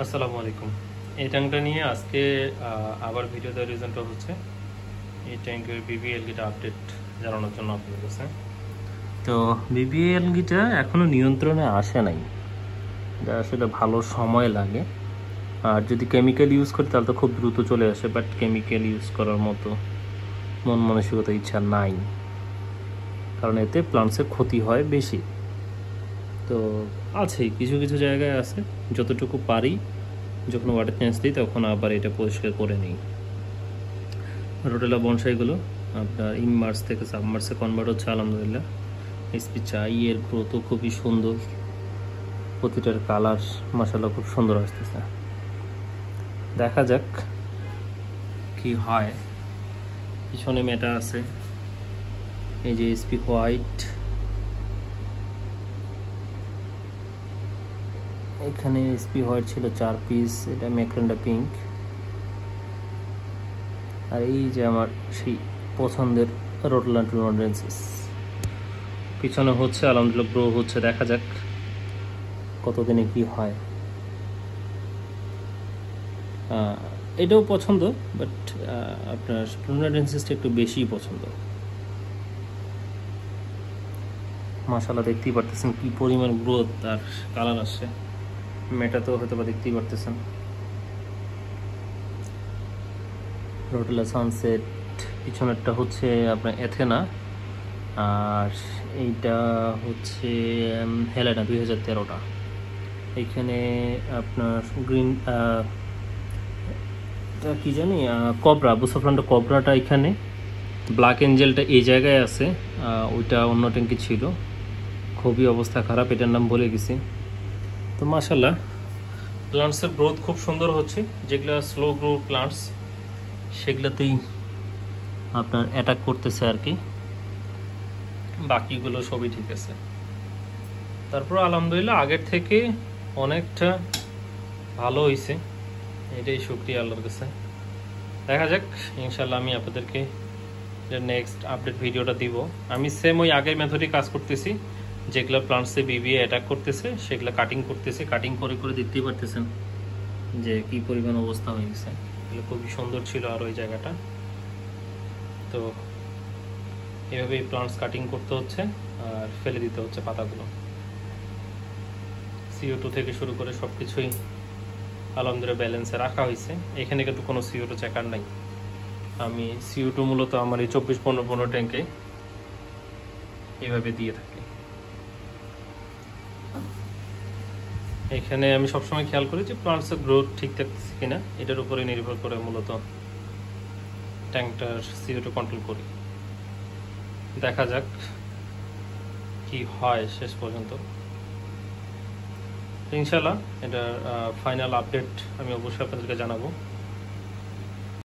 আসসালামু আলাইকুম। এই ট্যাঙ্কটা নিয়ে আজকে আবার ভিডিও দেওয়ার রিজনটা হচ্ছে এই ট্যাঙ্কের বিবিএলগিটা আপডেট জানানোর জন্য আপনাদের কাছে। তো বিবিএলগিটা এখনও নিয়ন্ত্রণে আসে নাই, এটা আসলে ভালো সময় লাগে। আর যদি কেমিক্যাল ইউজ করি তাহলে তো খুব দ্রুত চলে আসে, বাট কেমিক্যাল ইউজ করার মতো মন মানসিকতা ইচ্ছা নাই, কারণ এতে প্লান্টসের ক্ষতি হয় বেশি। তো আছে কিছু কিছু জায়গায় আছে, যতটুকু পারি যখন ওয়াটার চেঞ্জ দিই তখন আবার এটা পরিষ্কার করে নিই। রোটেলা বনসাইগুলো আপনার ইনমার্স থেকে সাবমার্সে কনভার্ট হচ্ছে আলহামদুলিল্লাহ। এসপি চাই এর গ্রোথও খুবই সুন্দর, প্রতিটার কালার মাশাআল্লাহ খুব সুন্দর আসতেছে। দেখা যাক কি হয়। পিছনে মেটা আছে, এই যে এসপি হোয়াইট, এখানে এসপি হোয়াইট ছিল 4 পিস, এটা ম্যাকরেন্ডা পিঙ্ক। আর এই যে আমার সেই পছন্দের রোডল্যান্ডেন্সিস পিছনে হচ্ছে আলহামদুলিল্লাহ গ্রো হচ্ছে। দেখা যাক কতদিনে কি হয়। এটাও পছন্দ, বাট আপনার রোডল্যান্ডেন্সিসটা একটু বেশিই পছন্দ। মাশাআল্লাহ দেখতেই পারতেছেন কি পরিমাণ গ্রোথ আর কালার আসছে। মেটাতেও হয়তো বা দেখতেই পারতেছেন। রোটেলা সানসেট, পিছনেরটা হচ্ছে আপনার এথেনা, আর এইটা হচ্ছে হেলেনা 2013টা। এইখানে আপনার গ্রিন কি জানি কবরা, বুসাফ্রান্ডা কবরাটা এখানে, ব্ল্যাক এঞ্জেলটা এই জায়গায় আছে, ওইটা অন্য ট্যাঙ্কি ছিল, খুবই অবস্থা খারাপ, এটার নাম বলে গেছি। তো মাশাআল্লাহ প্লান্টসের গ্রোথ খুব সুন্দর হচ্ছে। যেগুলো স্লো গ্রো প্লান্টস সেগুলোতেই আপনার অ্যাটাক করতেছে আর কি, বাকিগুলো সবই ঠিক আছে। তারপর আলহামদুলিল্লাহ আগের থেকে অনেকটা ভালো হয়েছে, এটাই শুকরিয়া আল্লাহর কাছে। দেখা যাক ইনশাল্লাহ আমি আপনাদেরকে নেক্সট আপডেট ভিডিওটা দিব। আমি সেম ওই আগের মেথডে কাজ করতেছি, যেগুলো প্লান্টসে বিবিএ অ্যাটাক করতেছে সেগুলো কাটিং করতেছে, কাটিং করে করে দেখতেই পারতেছেন যে কি পরিমাণ অবস্থা হয়ে গেছে। এগুলো খুবই সুন্দর ছিল আর ওই জায়গাটা। তো এভাবেই প্লান্টস কাটিং করতে হচ্ছে আর ফেলে দিতে হচ্ছে পাতাগুলো। CO2 থেকে শুরু করে সব কিছুই আলহামদুলিল্লাহ ব্যালেন্সে রাখা হয়েছে। এখানে কিন্তু কোনো CO2 চেকার নাই। আমি CO2 মূলত আমার এই 24-15-15 ট্যাঙ্কে এইভাবে দিয়ে থাকি। এখানে আমি সবসময় খেয়াল করি যে প্লান্টসের গ্রোথ ঠিক থাকছে কিনা, এটার উপরে নির্ভর করে মূলত ট্যাঙ্কটার CO2 কন্ট্রোল করি। দেখা যাক কি হয় শেষ পর্যন্ত। ইনশাল্লাহ এটার ফাইনাল আপডেট আমি অবশ্যই আপনাদেরকে জানাবো।